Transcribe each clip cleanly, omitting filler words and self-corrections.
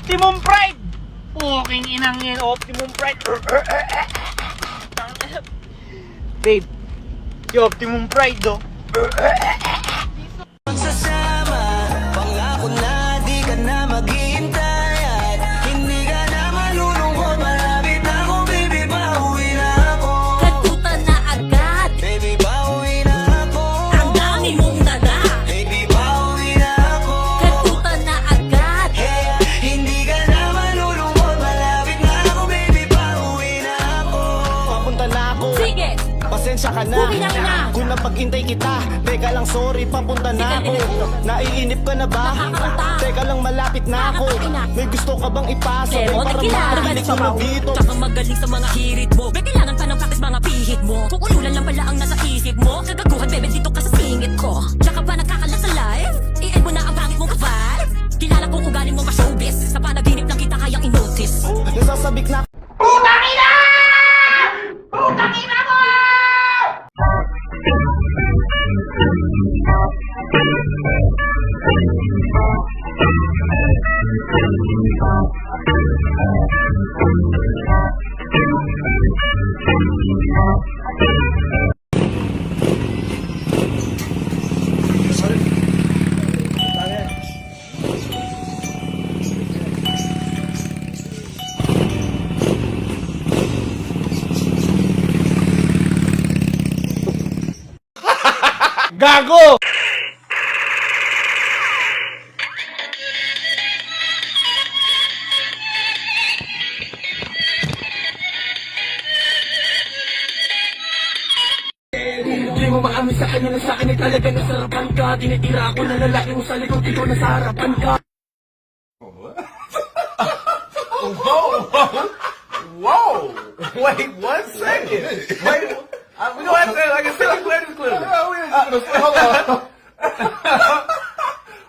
Optimum Pride! Puking inang yan, Optimum Pride. Babe, si Optimum Pride, oh. Magsasama, pangako na di ka na maghihintay at hindi ka na malulungkot. Malapit na ako, baby, pauwi na ako. Katutan na agad, Baby, pauwi na ako. ang dami mong dada. Baby, pauwi na ako. Katutan na agad, Hey, hindi ka na malulungkot. Malapit na ako, baby, pauwi na ako. Papunta na ako. sige, Pasensya ka na. Uwi na ina. Kung napag-intay kita, teka lang, sorry, papunta na ako. Naiinip ka na ba? Nakakanta. Teka lang, malapit na ako. Nakakaina. May gusto ka bang ipasa? Lemon, Para tequila, makinig ka sabaw. dito. Tsaka magaling sa mga hirit mo. May kailangan pa ng practice mga pihit mo. Kukululan lang pala ang nasa isip mo. Kagaguhan, bebe, dito ka sa singit ko. Tsaka pa nagkakalat sa live. I-end mo na ang pangit mong ka-vibe. Kilala kong ugaling mo ma-showbiz. Sa panaginip lang kita kayang i-notice. Nasasabik na Gago! Di mo maamin sa kanya na sa akin ay talaga nasarapan ka. Tinitira ako na lalaki mo sa likod, ikaw na sa harapan ka. Whoa! Wait 1 second. Wait, we don't have to. I can still clear this clearly. Hold on.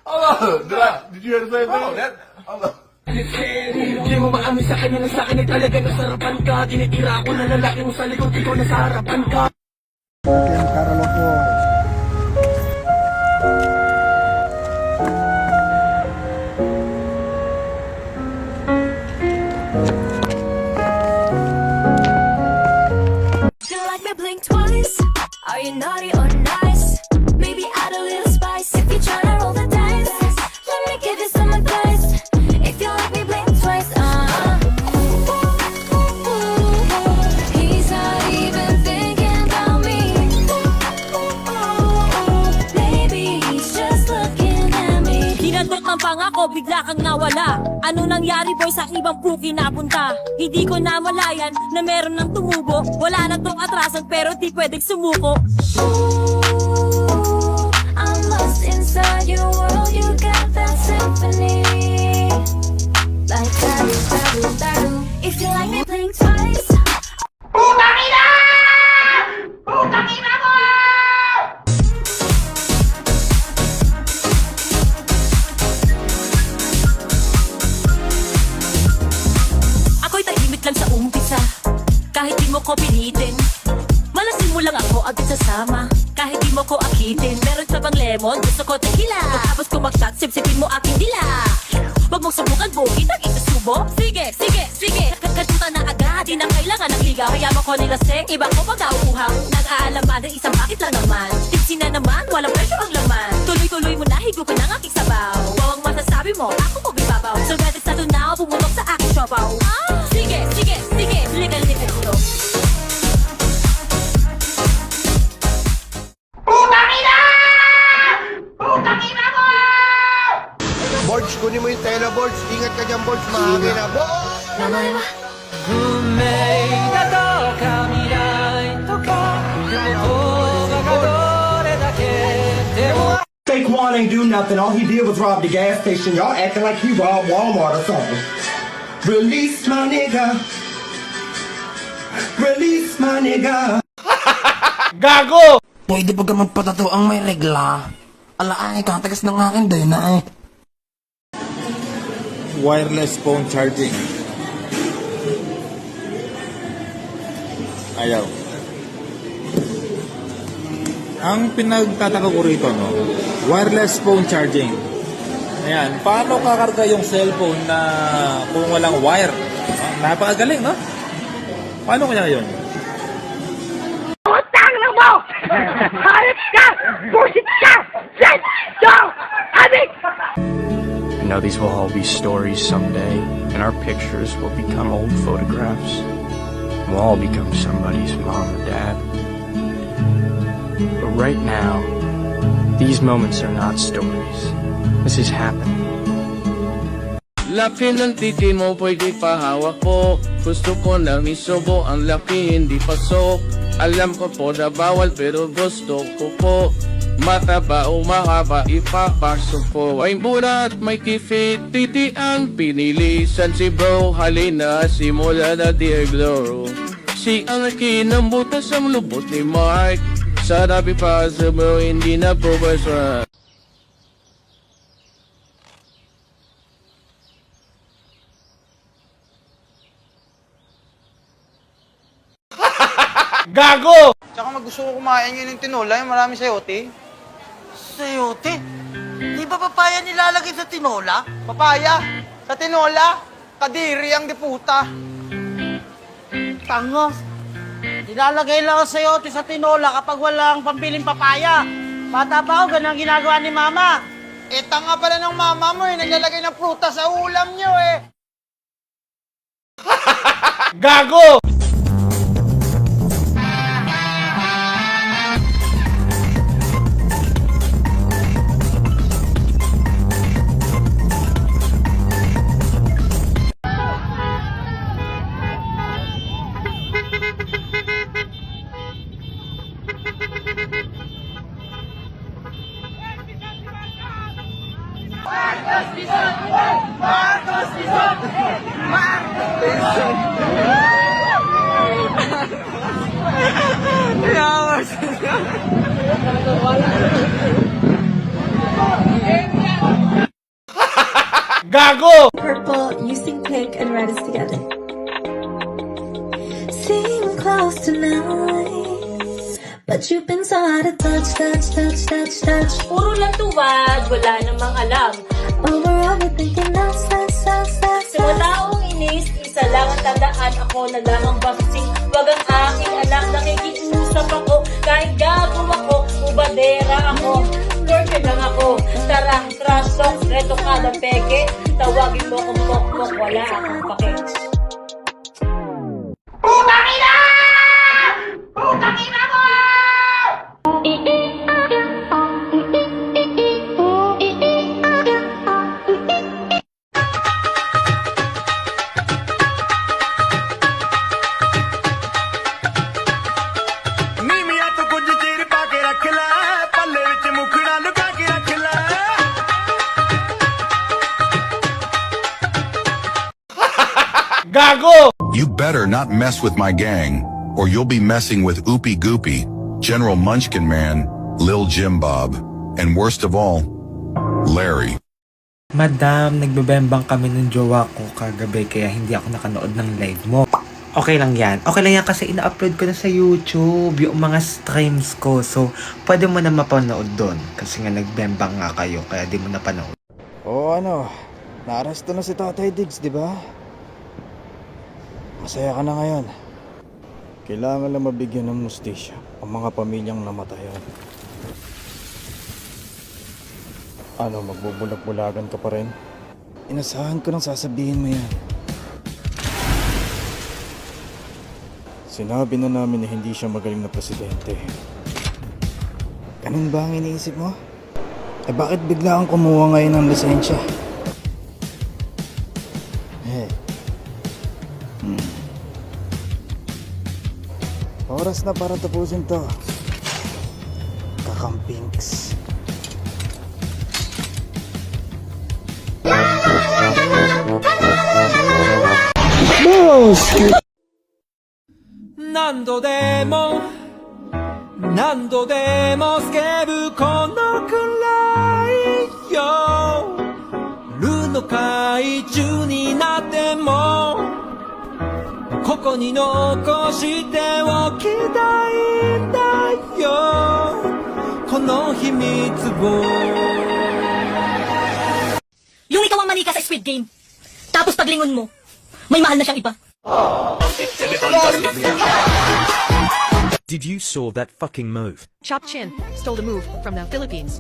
Hold on. Did you hear the same thing? Hold on. Di mo maamin sa kanya na sa akin ay talaga nasarapan ka. Tinitira ako na lalaki mo sa likod, ikaw na sa harapan ka. Do you like me blink twice? Are you naughty or nice? Maybe add a little spice if you're tryna roll the dice. Let me give you some advice. If you like me blink twice, he's not even thinking about me. Maybe he's just looking at me. Hinandot ng pangako, bigla kang nawala. Ano nangyari boy sa ibang puki napunta? Hindi ko namalayan na meron ng tumubo. Wala na tong atrasan pero di pwedeng sumuko. I'm lost inside your world, you got that symphony. Like that, that. If you like me, blink twice. Ako'y tahimik lang sa umpisa, kahit di mo ko pilitin. Malasin mo lang ako agad sasama, kahit di mo ko akitin. Meron ka bang lemon? Gusto ko tequila. Tapos kung mag-shot, sip-sipin mo aking dila. Huwag mong subukan, bukid ang isusubo. Sige, sige, sige, katutan na agad. Di na kailangan ng ligaw, kaya mo ko nilasing. Iba ko pag nauuhaw, nag-aalaman ng isang bakit lang naman. Tipsy na naman, walang pressure ang laman. Tuloy-tuloy mo na, higo ko ng aking sabaw. Bawang masasabi mo, ako ko bibabaw. So ready sa tunaw, pumutok sa aking siopaw. Sige, sige, sige, ligal-ligal ko. Borge, kunin mo yung tela, Borge. Ingat ka dyan, Borge. Mahangin na. Fake Juan ain't do nothing. All he did was rob the gas station. Y'all acting like he robbed Walmart or something. Release my nigga. Release my nigga. Gago! Pwede ba ka magpatato ang may regla? Ala ay, katagas ng akin din na eh. Wireless phone charging. Ayaw. Ang pinagtataka ko rito, no? Wireless phone charging. Ayan, paano kakarga yung cellphone na kung walang wire? Napakagaling, no? Paano kaya yun? I know these will all be stories someday, and our pictures will become old photographs. We'll all become somebody's mom or dad. But right now, these moments are not stories. This is happening. Laki ng titi mo, pwede pahawak ko. Gusto ko na misubo, ang laki hindi pasok. Alam ko po na bawal pero gusto ko po. Mataba o mahaba, ipapasok po. Ay mura at may kifit, titi ang pinilisan. Si bro, halina, simula na dear glow. Si ang laki ng butas ang lubot ni Mark. Sarabi pa sa bro, hindi na po basa. Gago! Tsaka gusto ko kumain yun yung tinola, yung marami sayote. Sayote? Di ba papaya nilalagay sa tinola? Papaya! Sa tinola! Kadiri ang diputa. Tangos. Nilalagay lang ang sayote sa tinola kapag walang pambiling papaya. Bata pa ako, ganun ang ginagawa ni Mama. Eh, tanga pala ng mama mo eh. Naglalagay ng prutas sa ulam nyo eh. Gago! Gago! Purple, using pink and red is together. Seem close tonight, but you've been so hard to touch. Puro lang tuwad, wala namang alam. Overthinking, that's. Sa taong inis, isa lang ang tandaan. Ako na lang ang baksing. Wag ang aking anak, nakikiusap ako. Kahit gago ako, ubadera ako. Girlfriend lang ako. Tara, trash talk, reto kada peke. Tawagin mo kung pokpok, wala akong pake. Gago! You better not mess with my gang, or you'll be messing with Oopie Goopy, General Munchkin Man, Lil Jim Bob, and worst of all, Larry. Madam, nagbebembang kami ng jowa ko kagabi kaya hindi ako nakanood ng live mo. Okay lang yan. Okay lang yan kasi ina-upload ko na sa YouTube yung mga streams ko. So, pwede mo na mapanood doon. Kasi nga nagbembang nga kayo kaya di mo napanood. O ano, naaresto na si Tatay Diggs, di ba? Masaya ka na ngayon. Kailangan lang mabigyan ng mustisya ang mga pamilyang namatayan. Ano, magbubulag-bulagan ka pa rin? Inasahan ko nang sasabihin mo yan. Sinabi na namin na hindi siya magaling na presidente. Ganun ba ang iniisip mo? Eh bakit bigla kang kumuha ngayon ng lisensya? Oras na para tapusin to. Kakampings.何度でもスケブこのくらいよルの海中になってもここに残しておきたいんだよこの秘密を Sumali ka sa Squid Game. Tapos paglingon mo, may mahal na siyang iba. Did you saw that fucking move? Chop Chin stole the move from the Philippines.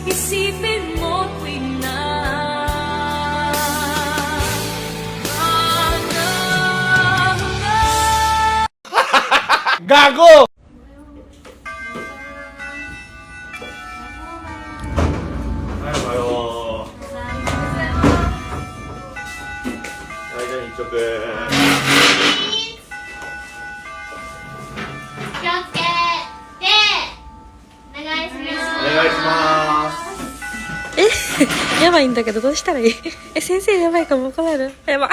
Isipin mo tuwing na Gago! Eh, やばいんだけどどうしたらいい？先生やばいかもわからない。やばい。